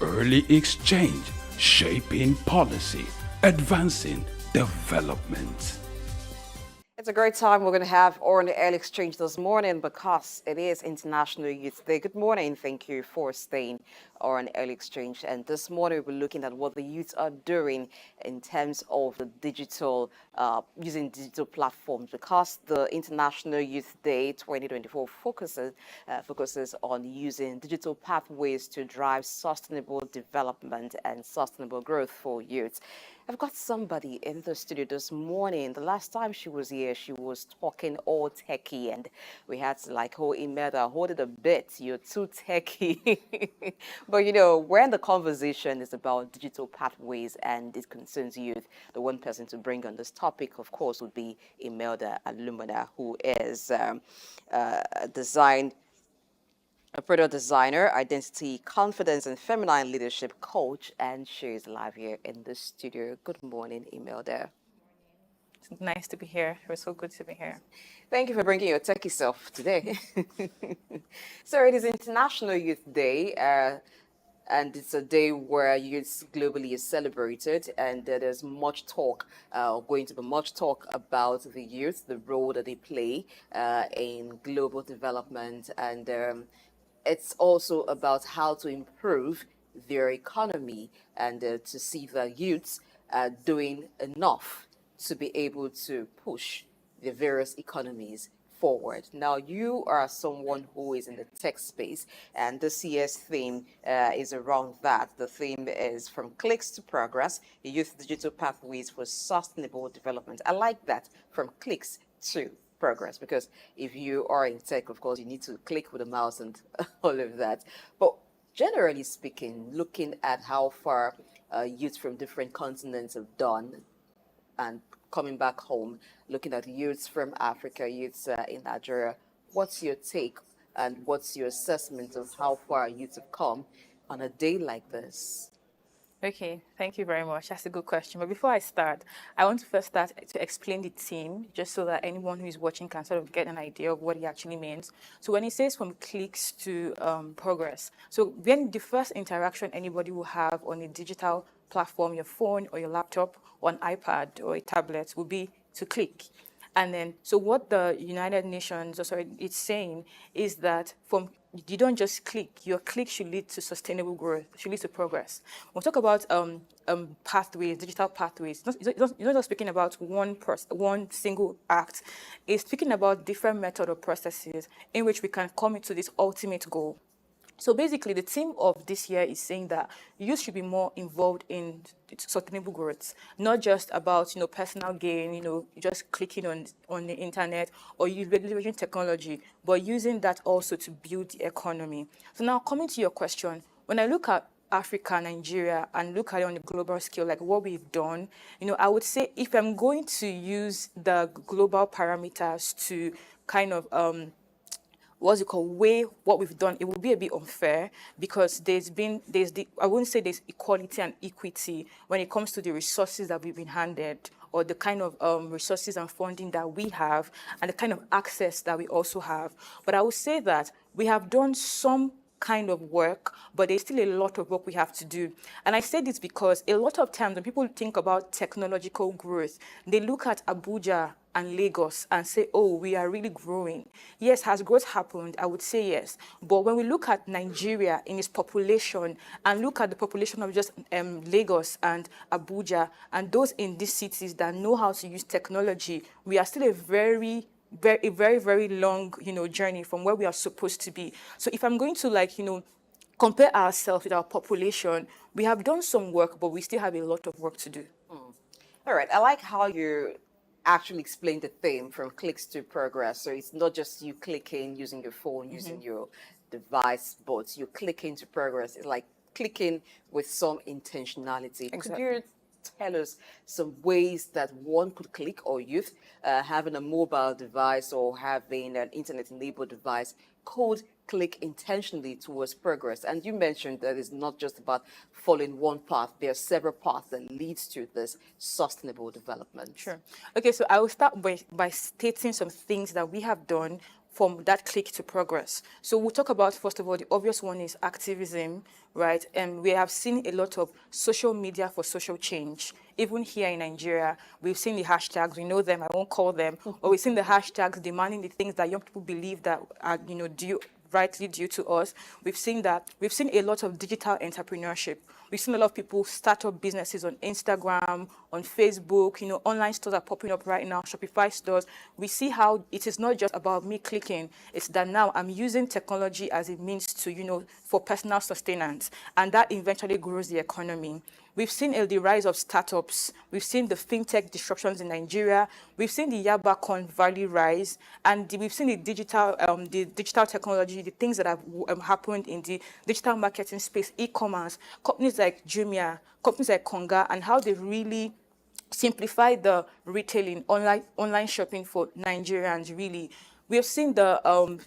Early exchange, shaping policy, advancing development. It's a great time we're going to have on the early exchange this morning because it is International Youth Day. Good morning. Thank you for staying on early exchange. And this morning we'll be looking at what the youths are doing in terms of the digital, using digital platforms, because the International Youth Day 2024 focuses on using digital pathways to drive sustainable development and sustainable growth for youths. I've got somebody in the studio this morning. The last time she was here, she was talking all techie, and we had to like, oh, Imelda, hold it a bit. You're too techie. But you know, when the conversation is about digital pathways and it concerns youth, the one person to bring on this topic, of course, would be Imelda Alumonah, who is a product designer, identity, confidence, and feminine leadership coach, and she is live here in the studio. Good morning, Imelda. It's nice to be here. It was so good to be here. Thank you for bringing your techie self today. So it is International Youth Day, and it's a day where youth globally is celebrated, and there's much talk, going to be much talk about the youth, the role that they play in global development, and it's also about how to improve their economy and to see the youths doing enough to be able to push the various economies forward. Now, you are someone who is in the tech space, and this year's theme is around that. The theme is From Clicks to Progress, Youth Digital Pathways for Sustainable Development. I like that, from clicks to progress, because if you are in tech, of course, you need to click with a mouse and all of that. But generally speaking, looking at how far youth from different continents have done and coming back home, looking at youths from Africa, youths in Nigeria, what's your take and what's your assessment of how far youths have come on a day like this? Okay, thank you very much. That's a good question. But before I start, I want to first start to explain the theme, just so that anyone who is watching can sort of get an idea of what it actually means. So when it says from clicks to progress, so when the first interaction anybody will have on a digital platform, your phone or your laptop or an iPad or a tablet, will be to click. And then, so what the United Nations, it's saying is that you don't just click. Your click should lead to sustainable growth, should lead to progress. When we talk about pathways, digital pathways, you're not just speaking about one single act. It's speaking about different method or processes in which we can come into this ultimate goal. So basically, the theme of this year is saying that youth should be more involved in sustainable growth, not just about personal gain, just clicking on the internet or leveraging technology, but using that also to build the economy. So now, coming to your question, when I look at Africa, Nigeria, and look at it on a global scale, like what we've done, I would say if I'm going to use the global parameters to kind of weigh what we've done, it will be a bit unfair, because I wouldn't say there's equality and equity when it comes to the resources that we've been handed, or the kind of resources and funding that we have, and the kind of access that we also have. But I would say that we have done some kind of work, but there's still a lot of work we have to do. And I say this because a lot of times when people think about technological growth, they look at Abuja and Lagos and say, oh, we are really growing. Yes, has growth happened? I would say yes. But when we look at Nigeria in its population and look at the population of just Lagos and Abuja and those in these cities that know how to use technology, we are still a very, very long, journey from where we are supposed to be. So if I'm going to compare ourselves with our population, we have done some work, but we still have a lot of work to do. All right. I like how you actually explained the theme from clicks to progress. So it's not just you clicking using your phone, using your device, but you're clicking to progress. It's like clicking with some intentionality. Exactly. Could you tell us some ways that one could click, or youth having a mobile device or having an internet-enabled device could click intentionally towards progress? And you mentioned that it's not just about following one path. There are several paths that leads to this sustainable development. Sure. Okay, so I will start by stating some things that we have done from that click to progress. So we'll talk about, first of all, the obvious one is activism, right? And we have seen a lot of social media for social change. Even here in Nigeria, we've seen the hashtags, we know them, I won't call them, but we've seen the hashtags demanding the things that young people believe that are, rightly due to us. We've seen a lot of digital entrepreneurship. We've seen a lot of people start up businesses on Instagram, on Facebook, online stores are popping up right now, Shopify stores. We see how it is not just about me clicking, it's that now I'm using technology as a means to, for personal sustenance, and that eventually grows the economy. We've seen the rise of startups. We've seen the fintech disruptions in Nigeria. We've seen the Yabacon Valley rise, and we've seen the digital technology, the things that have happened in the digital marketing space, e-commerce, companies like Jumia, companies like Konga, and how they really simplify the retailing, online shopping for Nigerians. Really, we have seen the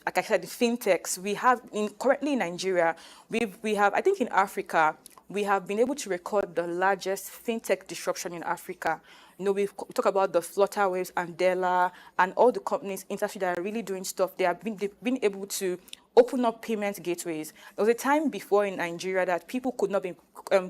like I said, the fintechs. We have currently in Nigeria, we have, I think in Africa, we have been able to record the largest fintech disruption in Africa. We talk about the Flutterwaves, Andela, and all the companies industry that are really doing stuff. They've been able to open up payment gateways. There was a time before in Nigeria that people could not be,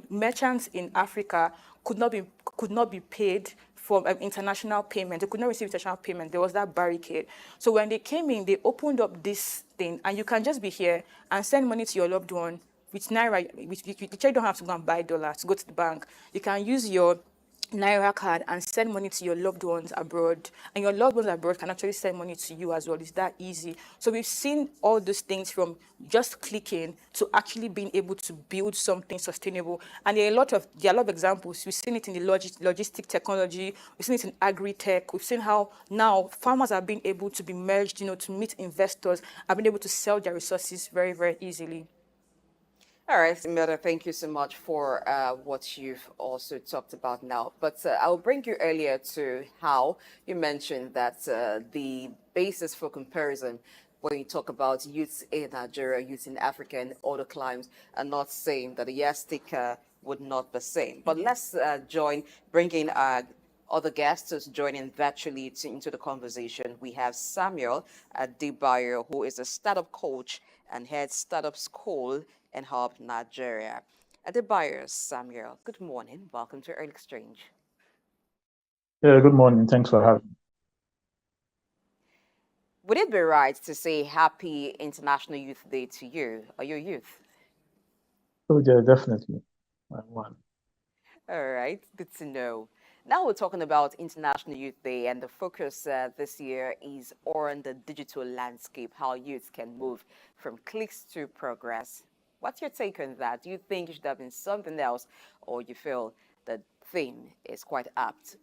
merchants in Africa could not be paid for international payment. They could not receive international payment. There was that barricade. So when they came in, they opened up this thing, and you can just be here and send money to your loved one with Naira. You don't have to go and buy dollars to go to the bank. You can use your Naira card and send money to your loved ones abroad, and your loved ones abroad can actually send money to you as well. It's that easy. So we've seen all those things from just clicking to actually being able to build something sustainable. And there are a lot of examples. We've seen it in the logistic technology. We've seen it in agri-tech. We've seen how now farmers are being able to be merged, to meet investors, are being able to sell their resources very, very easily. All right, Imelda, thank you so much for what you've also talked about now. But I'll bring you earlier to how you mentioned that the basis for comparison when you talk about youths in Nigeria, youths in Africa, and other climes are not saying that the yardstick would not be same. But let's bring in our other guests to join in virtually into the conversation. We have Samuel Adebayo, who is a startup coach and heads Startup School in NHUB Nigeria. Adebayo, Samuel, good morning. Welcome to Early Exchange. Yeah, good morning. Thanks for having me. Would it be right to say Happy International Youth Day to you? Are you a youth? Oh, yeah, definitely. I'm one. All right, good to know. Now we're talking about International Youth Day, and the focus this year is on the digital landscape, how youth can move from clicks to progress. What's your take on that? Do you think it should have been something else, or you feel the theme is quite apt?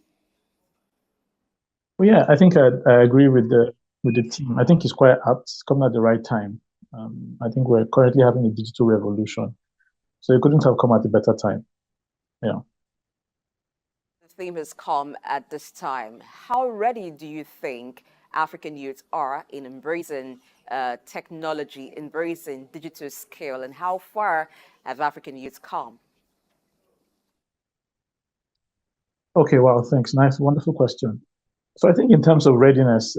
Well, yeah, I think I agree with the team. I think it's quite apt. It's coming at the right time. I think we're currently having a digital revolution, so it couldn't have come at a better time. Yeah. The theme has come at this time. How ready do you think African youths are in embracing technology, embracing digital scale, and how far have African youths come? Okay, wow, thanks. Nice, wonderful question. So I think in terms of readiness,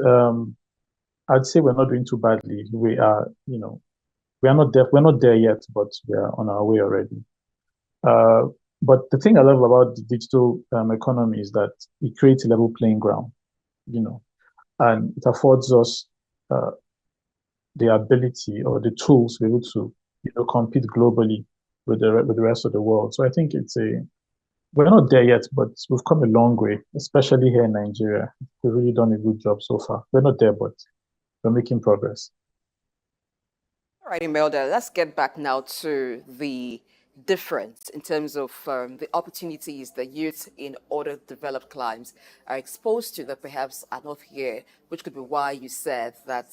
I'd say we're not doing too badly. We are, we're not there yet, but we are on our way already. But the thing I love about the digital economy is that it creates a level playing ground, and it affords us the ability or the tools to be able to, compete globally with the rest of the world. So I think we're not there yet, but we've come a long way, especially here in Nigeria. We've really done a good job so far. We're not there, but we're making progress. All right, Imelda, let's get back now to the difference in terms of the opportunities that youth in other developed climes are exposed to that perhaps are not here, which could be why you said that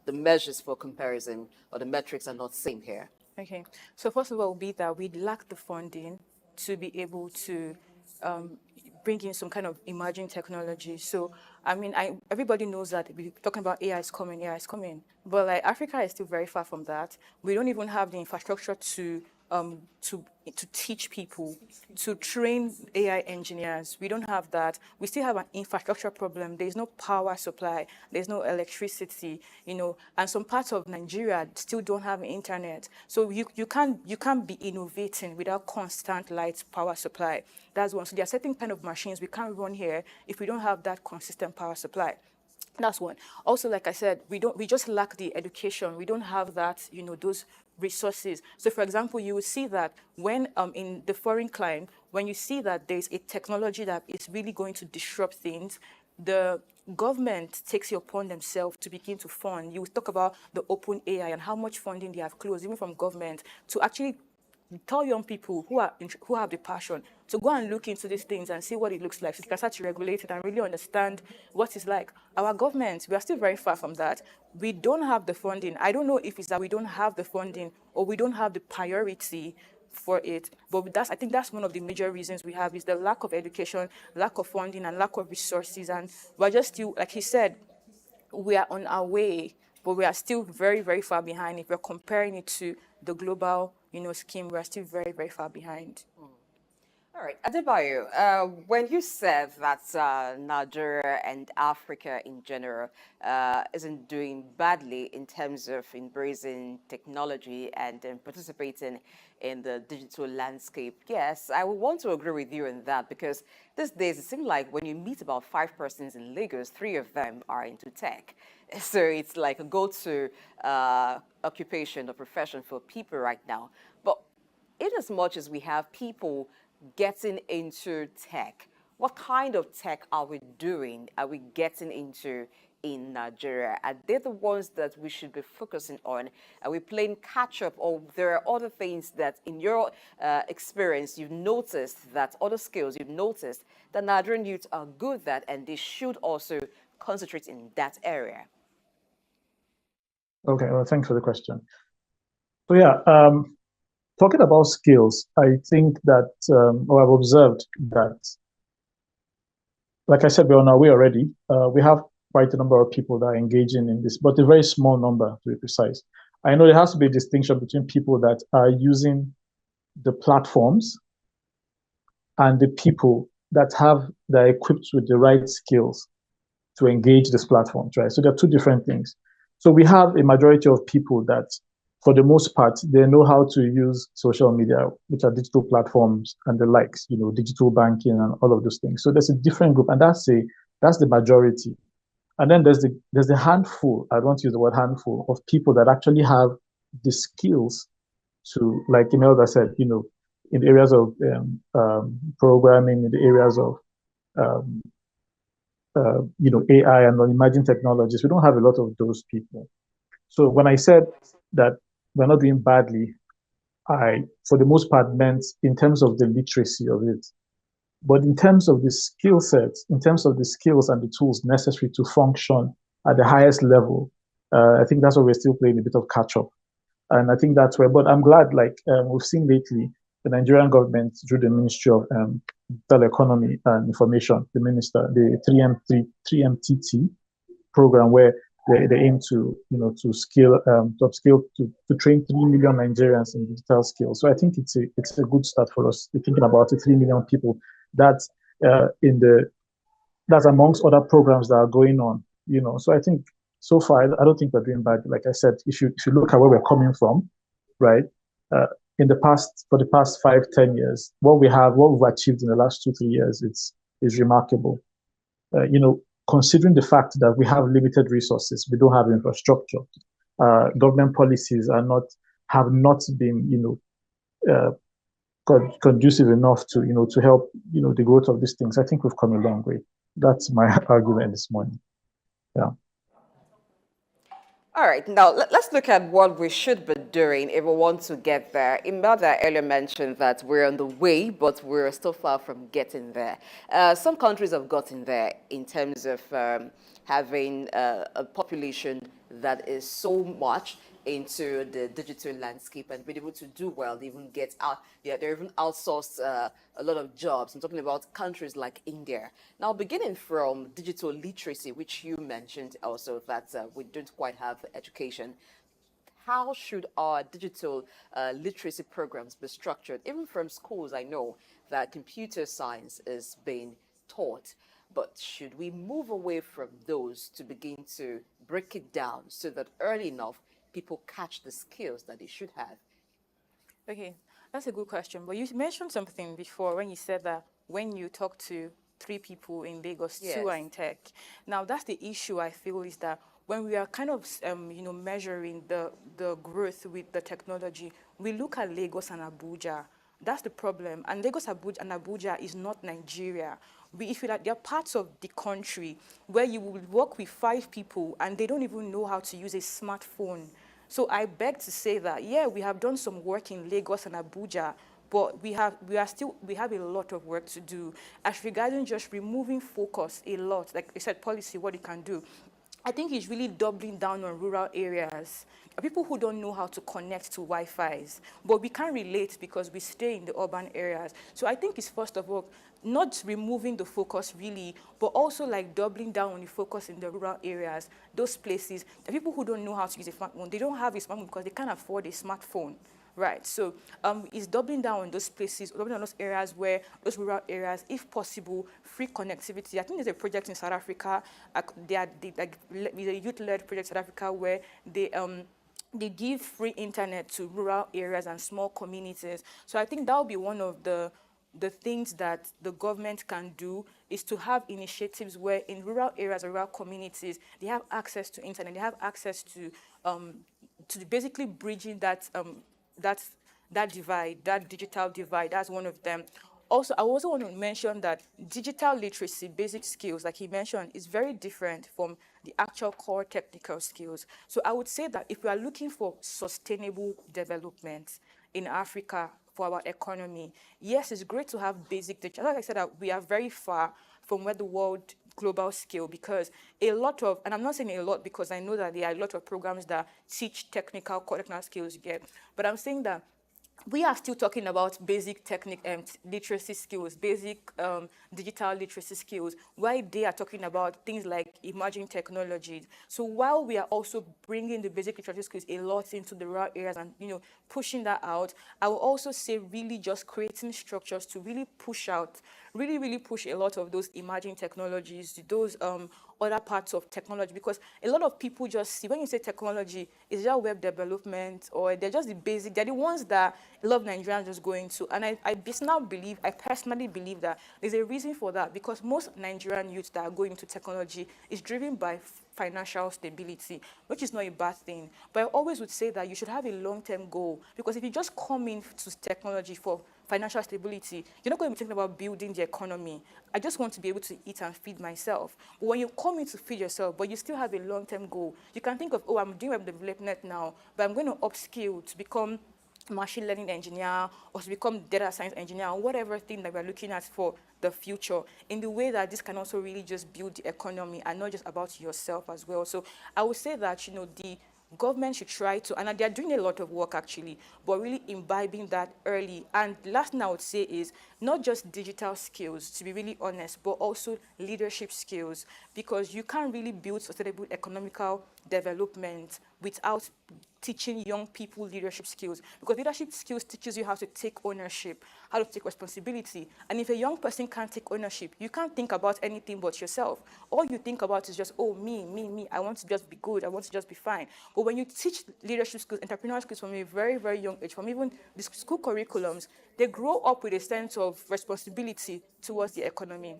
the measures for comparison or the metrics are not same here. Okay, so first of all, would be that we lack the funding to be able to bring in some kind of emerging technology. So, I mean, everybody knows that we're talking about AI is coming, but like Africa is still very far from that. We don't even have the infrastructure to to teach people, to train AI engineers. We don't have that. We still have an infrastructure problem. There's no power supply. There's no electricity, and some parts of Nigeria still don't have internet. So you can't be innovating without constant light power supply. That's one. So there are certain kind of machines we can't run here if we don't have that consistent power supply. That's one. Also, like I said, we just lack the education. We don't have that, those resources. So for example, you will see that when in the foreign client, when you see that there's a technology that is really going to disrupt things, the government takes it upon themselves to begin to fund. You will talk about the open AI and how much funding they have closed, even from government, to actually tell young people who have the passion to go and look into these things and see what it looks like, so they can start to regulate it and really understand what it's like. Our government, we are still very far from that. We don't have the funding. I don't know if it's that we don't have the funding or we don't have the priority for it, but I think that's one of the major reasons we have is the lack of education, lack of funding, and lack of resources. And we're just still, like he said, we are on our way, but we are still very, very far behind. If we're comparing it to the global, scheme, we're still very, very far behind. All right, Adebayo, when you said that Nigeria and Africa in general isn't doing badly in terms of embracing technology and participating in the digital landscape, yes, I would want to agree with you on that, because these days it seems like when you meet about 5 persons in Lagos, 3 of them are into tech. So it's like a go-to occupation or profession for people right now. But in as much as we have people getting into tech, what kind of tech are we doing? Are we getting into in Nigeria? Are they the ones that we should be focusing on? Are we playing catch up, or there are other things that in your experience you've noticed, that other skills you've noticed that Nigerian youth are good at and they should also concentrate in that area? Okay, well, thanks for the question. So yeah, talking about skills, I think that, or I've observed that, like I said, we're on our way already. We have quite a number of people that are engaging in this, but a very small number, to be precise. I know there has to be a distinction between people that are using the platforms and the people that are equipped with the right skills to engage these platforms, right? So there are two different things. So we have a majority of people that, for the most part, they know how to use social media, which are digital platforms and the likes, digital banking and all of those things. So there's a different group, and that's the majority. And then there's the handful, I don't want to use the word handful, of people that actually have the skills to, like Imelda said, in the areas of programming, in the areas of AI and emerging technologies. We don't have a lot of those people. So when I said that we're not doing badly, I, for the most part, meant in terms of the literacy of it. But in terms of the skill sets, in terms of the skills and the tools necessary to function at the highest level, I think that's where we're still playing a bit of catch up. And I think that's where, but I'm glad, we've seen lately, the Nigerian government, through the Ministry of Teleconomy and Information, the minister, the 3MTT program, where they aim to, to skill, to upskill, to train 3 million Nigerians in digital skills. So I think it's a good start for us. We're thinking about it, 3 million people. That's that's amongst other programs that are going on, So I think so far, I don't think we're doing bad. Like I said, if you look at where we're coming from, right? For the past 5-10 years, what we've achieved in the last 2-3 years, is remarkable. Considering the fact that we have limited resources, we don't have infrastructure, government policies have not been, conducive enough to, to help, the growth of these things. I think we've come a long way. That's my argument this morning. Yeah. All right, now let's look at what we should be doing if we want to get there. Imelda earlier mentioned that we're on the way, but we're still far from getting there. Some countries have gotten there in terms of having a population that is so much into the digital landscape and being able to do well. They even get out, they're even outsourced a lot of jobs. I'm talking about countries like India. Now, beginning from digital literacy, which you mentioned also that we don't quite have education. how should our digital literacy programs be structured? Even from schools, I know that computer science is being taught, but should we move away from those to begin to break it down so that early enough people catch the skills that they should have? Okay, that's a good question. But you mentioned something before when you said that when you talk to three people in Lagos, two are Yes. in tech. Now, that's the issue I feel is that when we are kind of, measuring the growth with the technology, we look at Lagos and Abuja. That's the problem. And Lagos Abuja, and Abuja is not Nigeria. If you like, there are parts of the country where you will work with 5 people and they don't even know how to use a smartphone. So I beg to say that, yeah, we have done some work in Lagos and Abuja, but we have a lot of work to do. As regarding just removing focus a lot, like I said, policy, what it can do, I think it's really doubling down on rural areas. People who don't know how to connect to Wi-Fi's, but we can't relate because we stay in the urban areas. So I think it's first of all, not removing the focus really, but also like doubling down on the focus in the rural areas, those places. The people who don't know how to use a smartphone, they don't have a smartphone because they can't afford a smartphone. Right, so it's doubling down on those places, doubling on those areas where, those rural areas, if possible, free connectivity. I think there's a project in South Africa, there's a youth-led project in South Africa where they give free internet to rural areas and small communities. So I think that will be one of the things that the government can do, is to have initiatives where in rural areas or rural communities, they have access to internet, they have access to basically bridging that divide, that digital divide. That's one of them. Also, I also want to mention that digital literacy, basic skills, like he mentioned, is very different from the actual core technical skills. So I would say that if we are looking for sustainable development in Africa for our economy, yes, it's great to have basic digital. Like I said, that we are very far from where the world global scale, because a lot of, and I'm not saying a lot because I know that there are a lot of programs that teach technical, core technical skills, but I'm saying that we are still talking about basic literacy skills, basic digital literacy skills, while they are talking about things like emerging technologies. So while we are also bringing the basic literacy skills a lot into the rural areas and, pushing that out, I will also say really just creating structures to really push out, really push a lot of those emerging technologies, those other parts of technology, because a lot of people just see, when you say technology, it's just web development, or they're just the basic, they're the ones that a lot of Nigerians just go into. And I personally believe that there's a reason for that, because most Nigerian youths that are going into technology is driven by financial stability, which is not a bad thing. But I always would say that you should have a long-term goal, because if you just come into technology for financial stability, you're not going to be thinking about building the economy. I just want to be able to eat and feed myself. But when you come in to feed yourself, but you still have a long-term goal, you can think of, oh, I'm doing web development now, but I'm going to upskill to become machine learning engineer or to become data science engineer, or whatever thing that we're looking at for the future, in the way that this can also really just build the economy and not just about yourself as well. So I would say that, the government should try to, and they're doing a lot of work actually, but really imbibing that early. And the last thing I would say is not just digital skills, to be really honest, but also leadership skills, because you can't really build sustainable economical development without teaching young people leadership skills, because leadership skills teaches you how to take ownership, how to take responsibility. And if a young person can't take ownership, you can't think about anything but yourself. All you think about is just, oh, me, I want to just be good, I want to just be fine. But when you teach leadership skills, entrepreneurial skills from a very, very young age, from even the school curriculums, they grow up with a sense of responsibility towards the economy.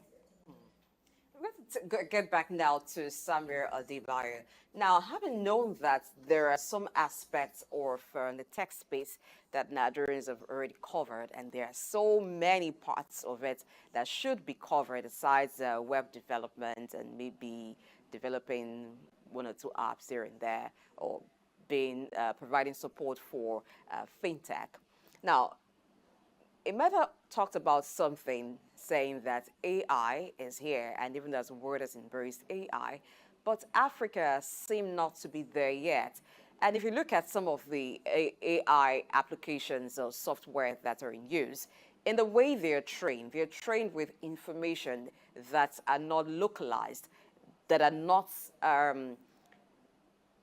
Let's get back now to Samuel Adebayo. Now, having known that there are some aspects of the tech space that Nigerians have already covered, and there are so many parts of it that should be covered, besides web development and maybe developing 1 or 2 apps here and there, or providing support for fintech. Now, Imelda talked about something, saying that AI is here, and even as the world has embraced AI, but Africa seems not to be there yet. And if you look at some of the AI applications or software that are in use, in the way they're trained with information that are not localized, that are not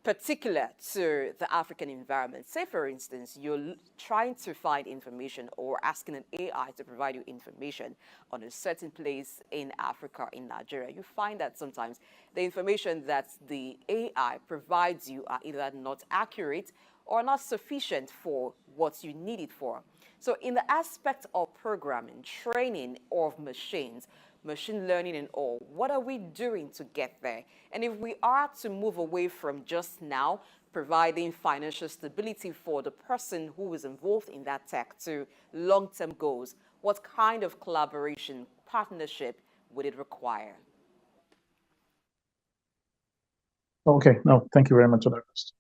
particular to the African environment. Say, for instance, you're trying to find information or asking an AI to provide you information on a certain place in Africa, in Nigeria. You find that sometimes the information that the AI provides you are either not accurate or not sufficient for what you need it for. So in the aspect of programming, training of machines, machine learning and all, what are we doing to get there? And if we are to move away from just now providing financial stability for the person who is involved in that tech to long-term goals, what kind of collaboration, partnership would it require? Okay, no, thank you very much for that question.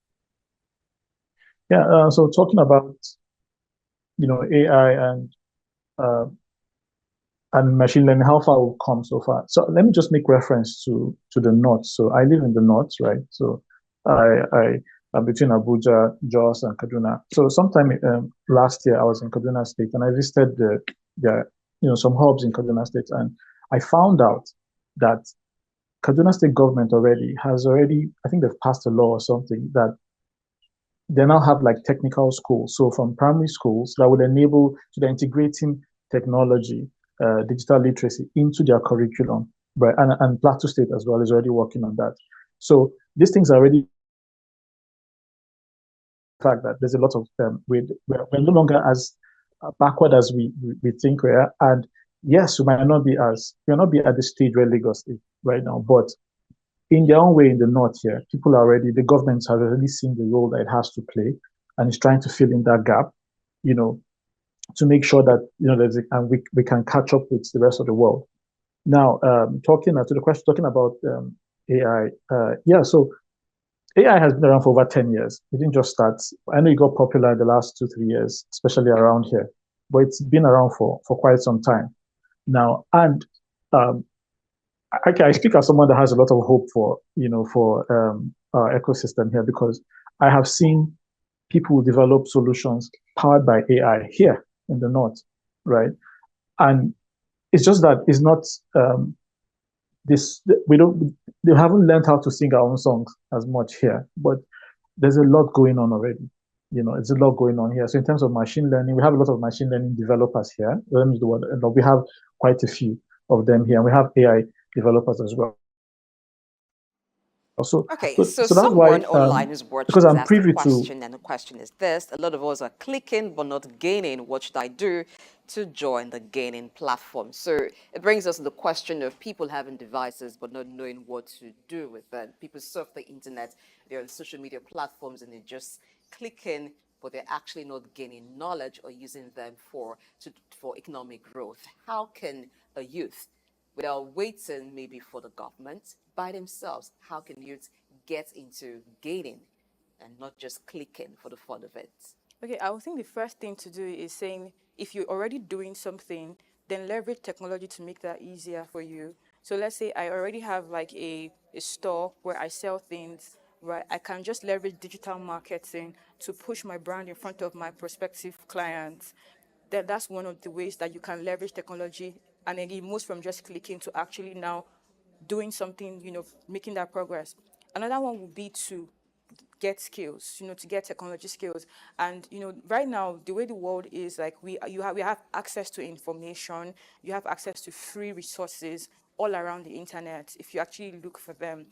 Yeah, so talking about AI uh, and machine learning, how far we've come so far. So let me just make reference to the north. So I live in the north, right? So I am between Abuja, Jos, and Kaduna. So sometime last year I was in Kaduna State and I visited some hubs in Kaduna State, and I found out that Kaduna State government has I think they've passed a law or something that they now have like technical schools. So from primary schools that would enable, so they're integrating technology, digital literacy into their curriculum, right? And Plateau State as well is already working on that. So these things are already the fact that there's a lot of we're no longer as backward as we think we are. And yes, we're not be at the stage where Lagos is right now, but in their own way in the north here, the governments have already seen the role that it has to play, and it's trying to fill in that gap, to make sure that and we can catch up with the rest of the world. Now, talking to the question, talking about AI, so AI has been around for over 10 years. It didn't just start. I know it got popular in the last 2-3 years, especially around here, but it's been around for quite some time now. And I speak as someone that has a lot of hope for our ecosystem here, because I have seen people develop solutions powered by AI here in the north, right? And it's just that it's not they haven't learned how to sing our own songs as much here, but there's a lot going on already. It's a lot going on here. So in terms of machine learning, we have a lot of machine learning developers here. Let me use the word. We have quite a few of them here, and we have AI developers as well. So, Okay, so, so so that's why, someone online who's because watching has I'm asked a privy to, question, and the question is this: a lot of us are clicking but not gaining. What should I do to join the gaining platform? So it brings us to the question of people having devices but not knowing what to do with them. People surf the internet, they're on social media platforms, and they're just clicking, but they're actually not gaining knowledge or using them for economic growth. How can a youth, without waiting maybe for the government, by themselves, how can youth get into gaining and not just clicking for the fun of it? Okay, I would think the first thing to do is saying, if you're already doing something, then leverage technology to make that easier for you. So let's say I already have like a store where I sell things, right? I can just leverage digital marketing to push my brand in front of my prospective clients. That's one of the ways that you can leverage technology, and then it moves from just clicking to actually now doing something, making that progress. Another one would be to get skills, to get technology skills. And, right now, the way the world is, like, we have access to information, you have access to free resources all around the internet if you actually look for them.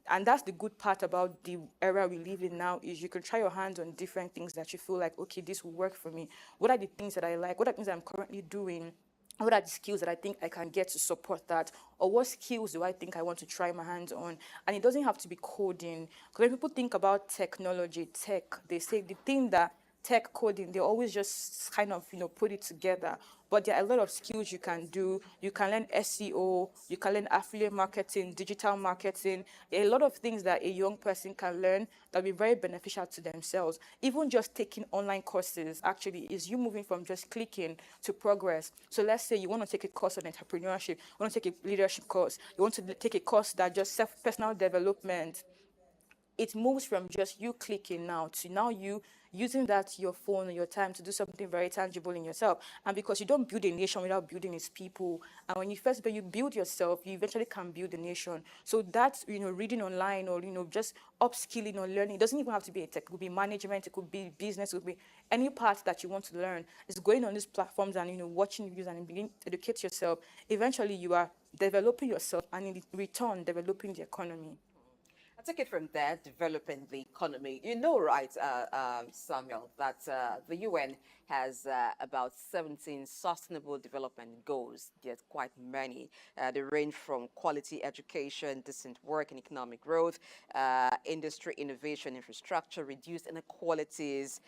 And that's the good part about the era we live in now, is you can try your hands on different things that you feel like, okay, this will work for me. What are the things that I like? What are the things that I'm currently doing? What are the skills that I think I can get to support that? Or what skills do I think I want to try my hands on? And it doesn't have to be coding. Because when people think about technology, tech, they say the thing that tech coding, they always just kind of, put it together. But there are a lot of skills you can do. You can learn SEO, you can learn affiliate marketing, digital marketing. There are a lot of things that a young person can learn that will be very beneficial to themselves. Even just taking online courses actually is you moving from just clicking to progress. So let's say you want to take a course on entrepreneurship, you want to take a leadership course, you want to take a course that just personal development. It moves from just you clicking now to now you using that, your phone, your time to do something very tangible in yourself. And because you don't build a nation without building its people. And when you build yourself, you eventually can build a nation. So that's, reading online or, just upskilling or learning. It doesn't even have to be a tech. It could be management, it could be business, it could be any part that you want to learn. It's going on these platforms and, watching videos and begin to educate yourself. Eventually, you are developing yourself and in return, developing the economy. I take it from there, developing the economy. You know, right, Samuel, that the UN has about 17 sustainable development goals. There's quite many. They range from quality education, decent work and economic growth, industry innovation, infrastructure, reduced inequalities.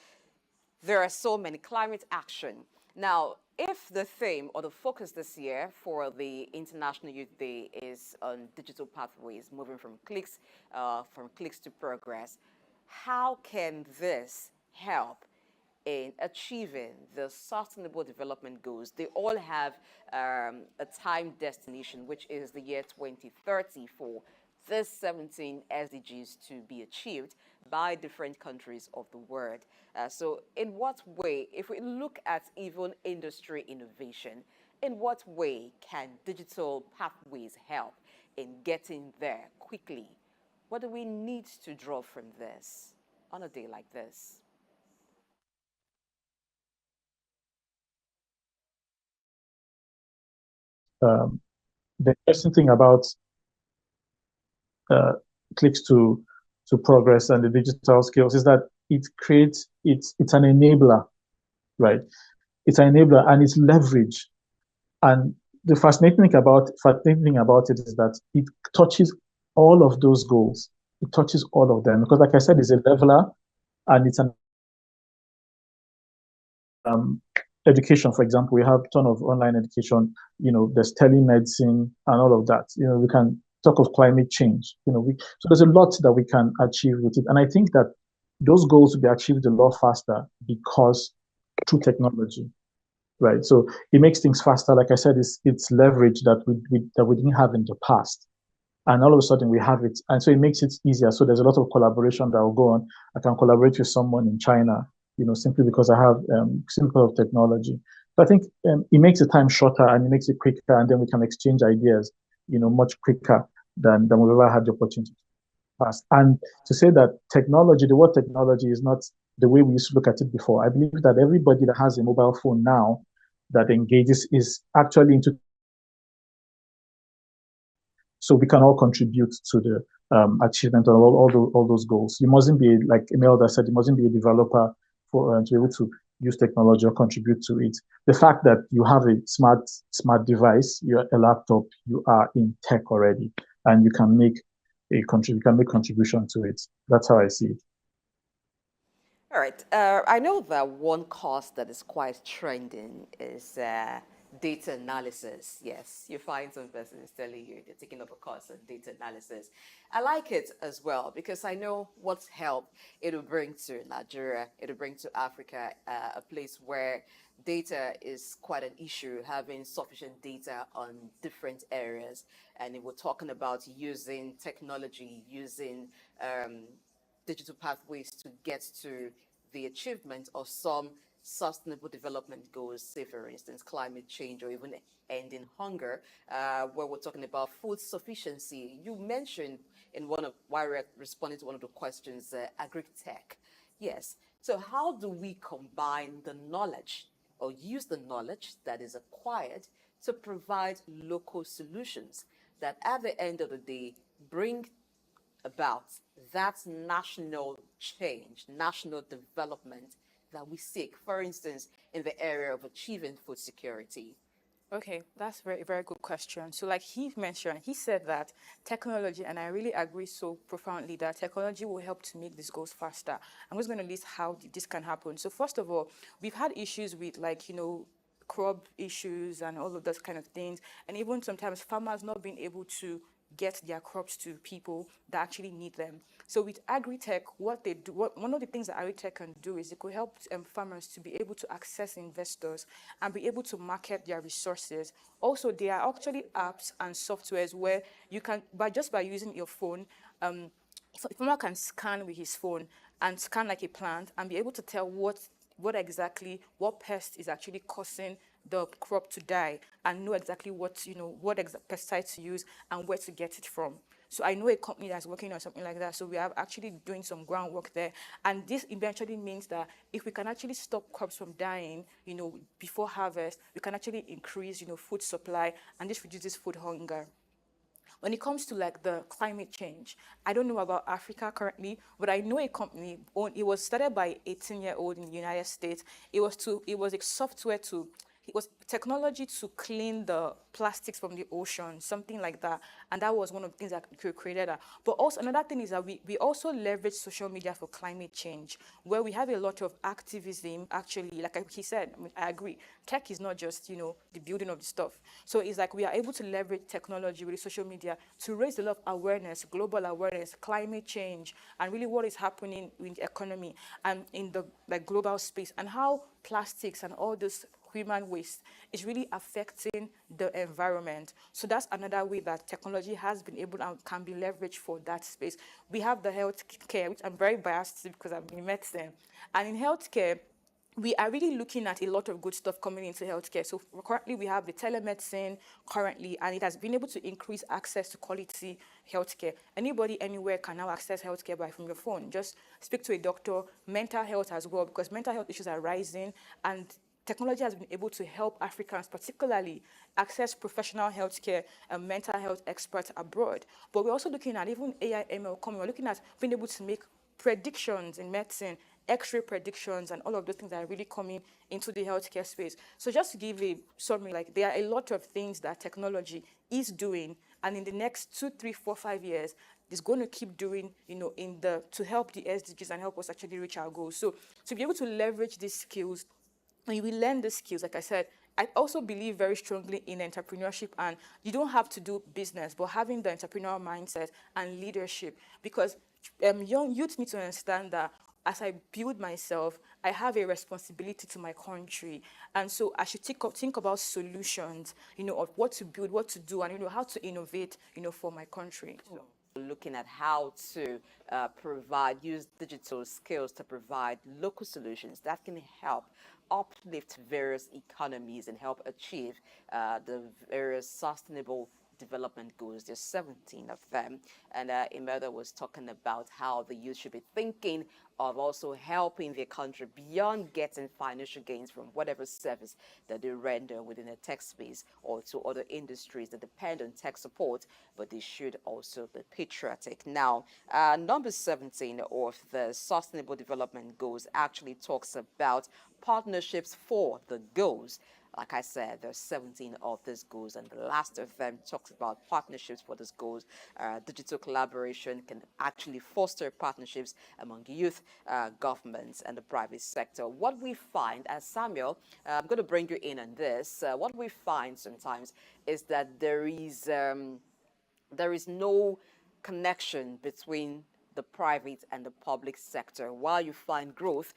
There are so many. Climate action. Now, if the theme or the focus this year for the International Youth Day is on digital pathways, moving from clicks to progress, how can this help in achieving the sustainable development goals? They all have a time destination, which is the year 2030 for this 17 SDGs to be achieved by different countries of the world. So in what way, if we look at even industry innovation, in what way can digital pathways help in getting there quickly? What do we need to draw from this on a day like this? The interesting thing about uh, clicks to progress and the digital skills is that it's an enabler, right? It's an enabler and it's leverage. And the fascinating thing about it is that it touches all of those goals. It touches all of them because, like I said, it's a leveler and it's an um, education. For example, we have a ton of online education. There's telemedicine and all of that. We can talk of climate change. So there's a lot that we can achieve with it, and I think that those goals will be achieved a lot faster because through technology, right? So it makes things faster. Like I said, it's leverage that we didn't have in the past, and all of a sudden we have it, and so it makes it easier. So there's a lot of collaboration that will go on. I can collaborate with someone in China, simply because I have simple of technology. So I think it makes the time shorter and it makes it quicker, and then we can exchange ideas, much quicker than we've ever had the opportunity to pass. And to say that the word technology is not the way we used to look at it before. I believe that everybody that has a mobile phone now that engages is actually into, so we can all contribute to the achievement of all those goals. You mustn't be, like Imelda said, you mustn't be a developer to be able to use technology or contribute to it. The fact that you have a smart device, you're a laptop, you are in tech already, and you can make contribution to it. That's how I see it. All right. I know that one course that is quite trending is data analysis. Yes, you find some persons telling you they're taking up a course on data analysis. I like it as well because I know what help it will bring to Nigeria, it will bring to Africa, a place where data is quite an issue, having sufficient data on different areas. And we're talking about using technology, using digital pathways to get to the achievement of some sustainable development goals, say for instance, climate change or even ending hunger, where we're talking about food sufficiency. You mentioned while we're responding to one of the questions, agri-tech. Yes. So how do we combine the knowledge or use the knowledge that is acquired to provide local solutions that at the end of the day bring about that national change, national development that we seek, for instance, in the area of achieving food security? Okay, that's very, very good question. So like he mentioned, he said that technology, and I really agree so profoundly that technology will help to make these goals faster. I'm just going to list how this can happen. So first of all, we've had issues with crop issues and all of those kind of things. And even sometimes farmers not being able to get their crops to people that actually need them. So with agri-tech, what they do, one of the things that agri-tech can do is it could help farmers to be able to access investors and be able to market their resources. Also, there are actually apps and softwares where you can, by using your phone, if a farmer can scan with his phone and scan like a plant and be able to tell what pest is actually causing the crop to die, and know exactly what pesticide to use and where to get it from. So I know a company that's working on something like that. So we are actually doing some groundwork there. And this eventually means that if we can actually stop crops from dying, before harvest, we can actually increase, food supply, and this reduces food hunger. When it comes to like the climate change, I don't know about Africa currently, but I know a company, it was started by an 18-year-old in the United States. It was a software it was technology to clean the plastics from the ocean, something like that. And that was one of the things that created that. But also another thing is that we also leverage social media for climate change, where we have a lot of activism, actually, like he said, I agree. Tech is not just, the building of the stuff. So it's like we are able to leverage technology with social media to raise a lot of awareness, global awareness, climate change, and really what is happening in the economy and in the global space, and how plastics and all this human waste is really affecting the environment. So that's another way that technology has been able and can be leveraged for that space. We have the healthcare, which I'm very biased to because I'm in medicine. And in healthcare, we are really looking at a lot of good stuff coming into healthcare. So currently we have the telemedicine currently, and it has been able to increase access to quality healthcare. Anybody, anywhere can now access healthcare from your phone. Just speak to a doctor. Mental health as well, because mental health issues are rising, and technology has been able to help Africans particularly access professional healthcare and mental health experts abroad. But we're also looking at even AI, ML coming. We're looking at being able to make predictions in medicine, X-ray predictions, and all of those things that are really coming into the healthcare space. So just to give a summary, there are a lot of things that technology is doing, and in the next 2, 3, 4, 5 years, is going to keep doing, to help the SDGs and help us actually reach our goals. So to be able to leverage these skills, when we learn the skills, like I said, I also believe very strongly in entrepreneurship, and you don't have to do business, but having the entrepreneurial mindset and leadership, because young youth need to understand that as I build myself, I have a responsibility to my country. And so I should think about solutions, of what to build, what to do, and, how to innovate, for my country. So. Looking at how to use digital skills to provide local solutions that can help uplift various economies and help achieve the various sustainable development goals. There's 17 of them. And Imelda was talking about how the youth should be thinking of also helping their country beyond getting financial gains from whatever service that they render within the tech space or to other industries that depend on tech support, but they should also be patriotic. Now, number 17 of the Sustainable Development Goals actually talks about partnerships for the goals. Like I said, there's 17 of these goals, and the last of them talks about partnerships for these goals. Digital collaboration can actually foster partnerships among youth, governments, and the private sector. What we find, as Samuel, I'm going to bring you in on this. What we find sometimes is that there is no connection between the private and the public sector. While you find growth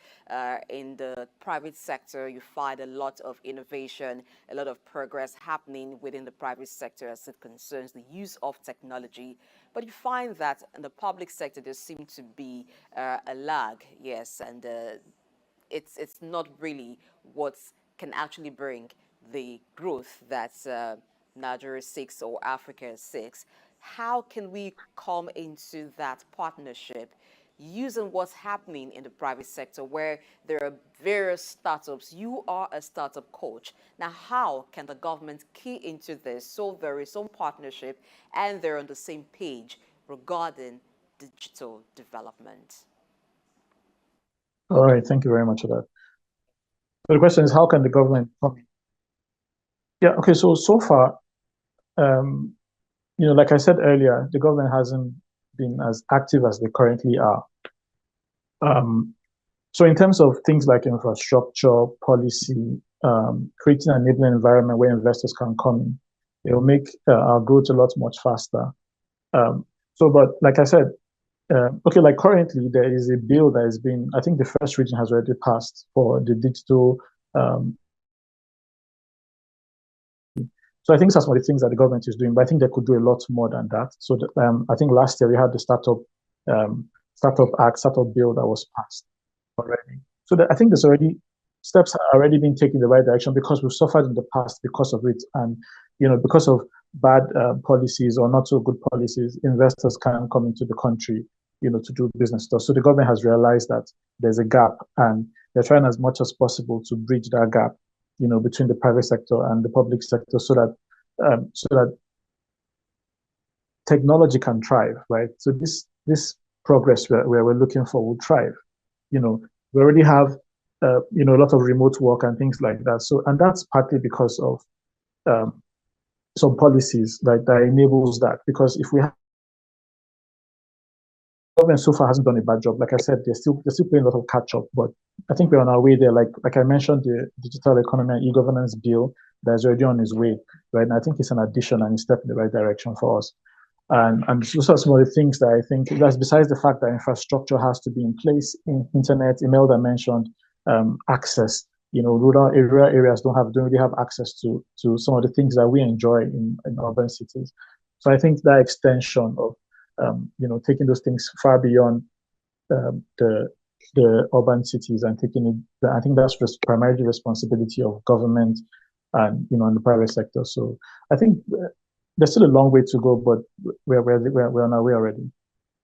in the private sector, you find a lot of innovation, a lot of progress happening within the private sector as it concerns the use of technology. But you find that in the public sector, there seems to be a lag, yes, and it's not really what can actually bring the growth that Nigeria seeks or Africa seeks. How can we come into that partnership using what's happening in the private sector where there are various startups? You are a startup coach. Now, how can the government key into this so there is some partnership and they're on the same page regarding digital development? All right, thank you very much for that. So the question is, how can the government come in? Yeah, okay, so far, like I said earlier, the government hasn't been as active as they currently are. So in terms of things like infrastructure, policy, creating an enabling environment where investors can come in, it will make our growth a lot much faster. But like I said, okay, like currently there is a bill that has been, I think the first reading has already passed for the digital. So I think that's some of the things that the government is doing, but I think they could do a lot more than that. So I think last year we had the startup startup act, startup bill that was passed already. So that I think there's already steps are already being taken in the right direction because we've suffered in the past because of it, and because of bad policies or not so good policies, investors can't come into the country, to do business stuff. So the government has realized that there's a gap, and they're trying as much as possible to bridge that gap, between the private sector and the public sector, so that technology can thrive, right? So this progress where we're looking for will thrive. We already have a lot of remote work and things like that. So, and that's partly because of some policies that enables that. Because if we have government so far hasn't done a bad job. Like I said, they're still playing a lot of catch up, but I think we're on our way there. Like I mentioned, the digital economy and e-governance bill that is already on its way, right? And I think it's an addition and a step in the right direction for us. And those are some of the things that I think, that's besides the fact that infrastructure has to be in place, in internet. Imelda mentioned access. Rural areas don't really have access to some of the things that we enjoy in urban cities. So I think that extension of taking those things far beyond the urban cities and taking it, I think that's primarily responsibility of government and and the private sector. So I think there's still a long way to go, but we're on our way already.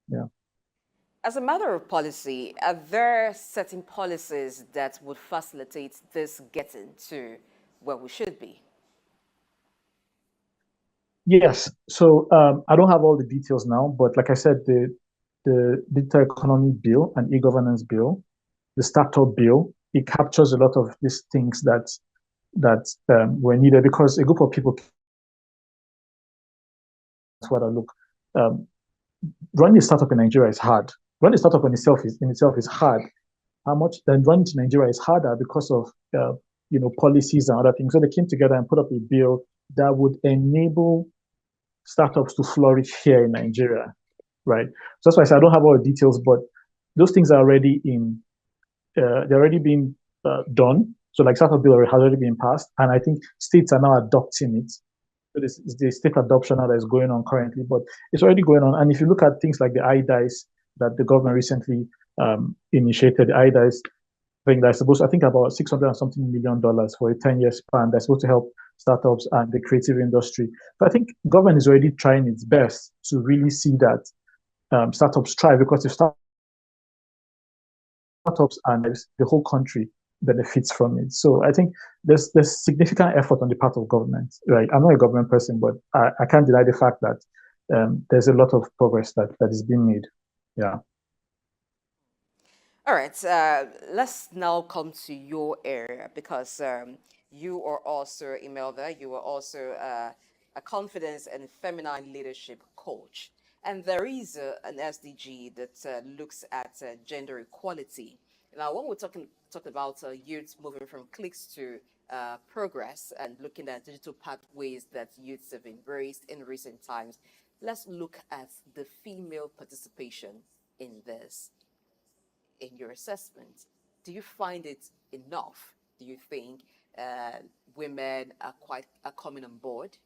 Yeah. As a matter of policy, are there certain policies that would facilitate this getting to where we should be? Yes. So I don't have all the details now, but like I said, the digital economy bill and e-governance bill, the startup bill, it captures a lot of these things that were needed because a group of people. That's what I look. Running a startup in Nigeria is hard. Running a startup in itself is hard. How much then running to Nigeria is harder because of policies and other things. So they came together and put up a bill that would enable startups to flourish here in Nigeria, right? So that's why I said I don't have all the details, but those things are already they're already being done. So like startup bill has already been passed, and I think states are now adopting it. So this is the state adoption that is going on currently, but it's already going on. And if you look at things like the iDice that the government recently initiated, the iDice thing that's supposed, I think about $600 and something million for a 10-year span that's supposed to help startups and the creative industry. But I think government is already trying its best to really see that startups thrive, because if startups and the whole country benefits from it. So I think there's significant effort on the part of government. Right? I'm not a government person, but I can't deny the fact that there's a lot of progress that is being made. Yeah. All right, let's now come to your area because you are also, Imelda, you are also a confidence and feminine leadership coach. And there is an SDG that looks at gender equality. Now, when we're talking about youth moving from cliques to progress and looking at digital pathways that youths have embraced in recent times, let's look at the female participation in this. In your assessment, do you find it enough? Do you think women are coming on board?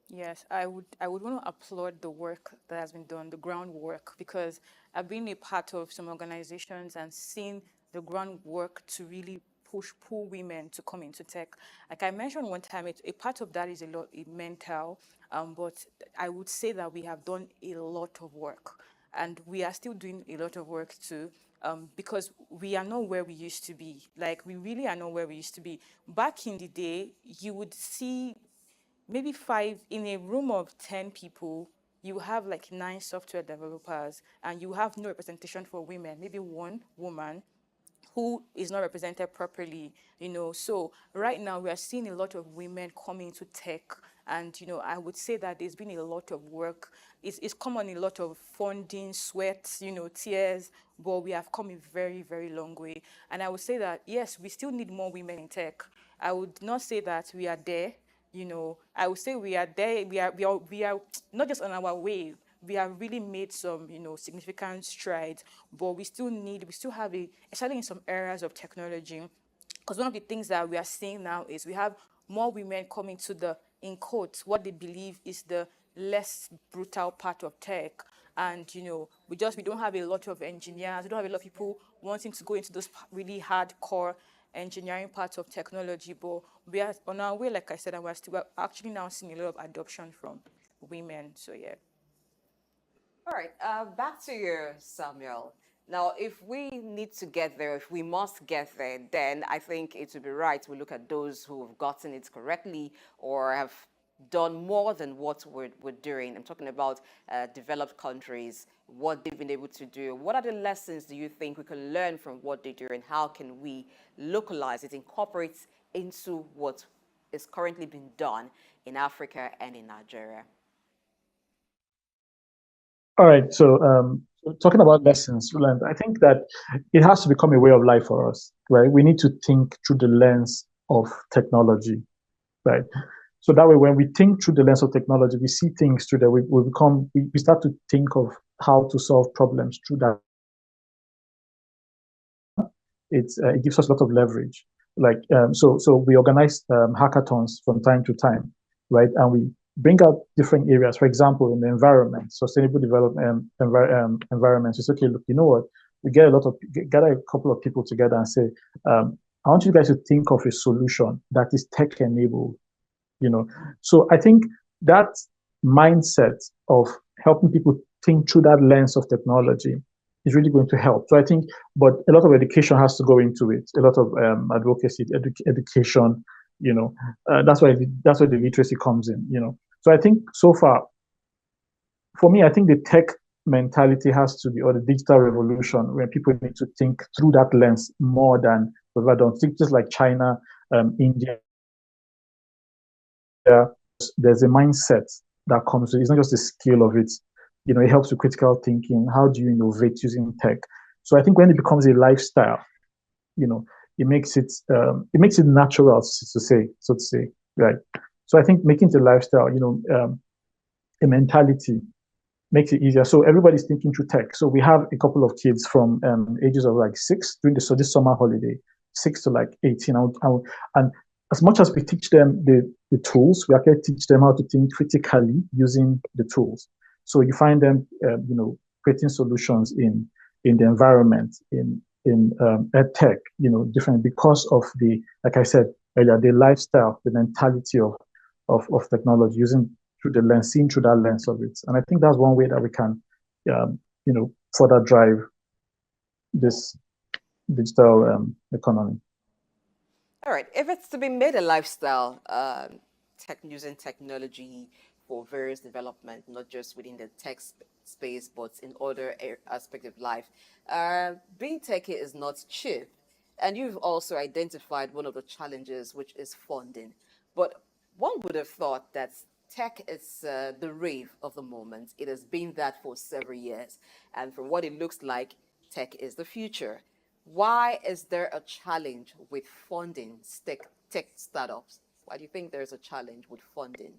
Yes, I would want to applaud the work that has been done, the groundwork, because I've been a part of some organizations and seen the groundwork to really pull women to come into tech. Like I mentioned one time, a part of that is a lot mental, but I would say that we have done a lot of work, and we are still doing a lot of work too. Because we are not where we used to be. Like, we really are not where we used to be. Back in the day, you would see maybe 5 in a room of 10 people, you have like 9 software developers, and you have no representation for women, maybe 1 woman who is not represented properly, So right now we are seeing a lot of women coming into tech, and I would say that there's been a lot of work. It's come on a lot of funding, sweat, tears, but we have come a very, very long way. And I would say that yes, we still need more women in tech. I would not say that we are there. I would say we are there. We are not just on our way. We have really made some, significant strides, but we still have especially in some areas of technology, because one of the things that we are seeing now is we have more women coming to in quotes, what they believe is the less brutal part of tech. and we don't have a lot of engineers, we don't have a lot of people wanting to go into those really hardcore engineering parts of technology, but we are on our way, like I said, and we're actually now seeing a lot of adoption from women. So yeah. All right, back to you, Samuel. Now, if we need to get there, if we must get there, then I think it would be right we look at those who have gotten it correctly or have done more than what we're doing. I'm talking about developed countries, what they've been able to do. What are the lessons do you think we can learn from what they do, and how can we localize it, incorporate into what is currently being done in Africa and in Nigeria? All right. So talking about lessons learned, I think that it has to become a way of life for us, right? We need to think through the lens of technology, right? So that way, when we think through the lens of technology, we see things through that. We start to think of how to solve problems through that. It gives us a lot of leverage. So we organize hackathons from time to time, right? And we bring out different areas. For example, in the environment, sustainable development environments. It's okay. Look, you know what? We gather a couple of people together and say, I want you guys to think of a solution that is tech enabled. So I think that mindset of helping people think through that lens of technology is really going to help. So I think, but a lot of education has to go into it. A lot of advocacy, education. That's why the literacy comes in. So I think so far, for me, I think the tech mentality has to be, or the digital revolution, where people need to think through that lens more than we've ever done. Think just like China, India. There's a mindset that comes with it. It's not just the skill of it. It helps with critical thinking. How do you innovate using tech? So I think when it becomes a lifestyle, it makes it natural, so to say, right? So I think making it a lifestyle, a mentality makes it easier. So everybody's thinking through tech. So we have a couple of kids from ages of like 6 during this summer holiday, 6 to like 18, and as much as we teach them the tools, we actually teach them how to think critically using the tools. So you find them, creating solutions in the environment, in ed tech, different because of like I said earlier, the lifestyle, the mentality of technology, using through the lens, seeing through that lens of it. And I think that's one way that we can, further drive this digital economy. All right. If it's to be made a lifestyle, using technology for various development, not just within the tech space, but in other aspects of life, being techie is not cheap. And you've also identified one of the challenges, which is funding. But one would have thought that tech is the rave of the moment. It has been that for several years. And from what it looks like, tech is the future. Why is there a challenge with funding tech startups? Why do you think there's a challenge with funding?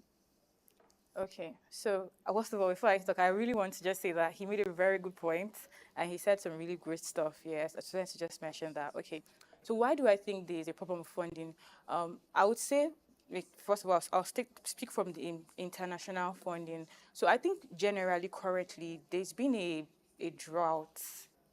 Okay, so first of all, before I talk, I really want to just say that he made a very good point, and he said some really great stuff. Yes, I just wanted to just mention that. Okay, so why do I think there is a problem with funding? I would say, first of all, I'll speak from the international funding. So I think generally, currently, there's been a drought,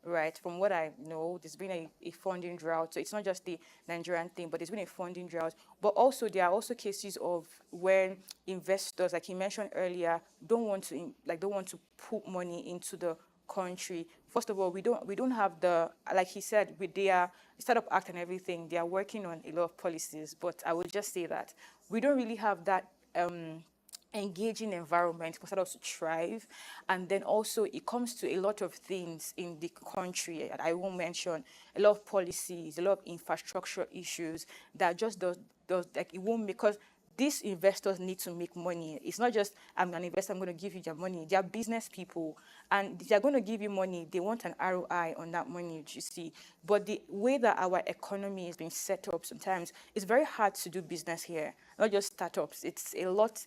right? From what I know, there's been a funding drought. So it's not just the Nigerian thing, but there's been a funding drought. But also, there are also cases of when investors, like he mentioned earlier, don't want to put money into the country. First of all, we don't have like he said, with their startup act and everything, they are working on a lot of policies. But I would just say that we don't really have that engaging environment for startups to thrive. And then also it comes to a lot of things in the country, and I won't mention a lot of policies, a lot of infrastructure issues that just does like it won't, because these investors need to make money. It's not just, I'm an investor, I'm going to give you your money. They are business people, and they're going to give you money. They want an ROI on that money, which you see. But the way that our economy is being set up sometimes, it's very hard to do business here, not just startups. It's a lot,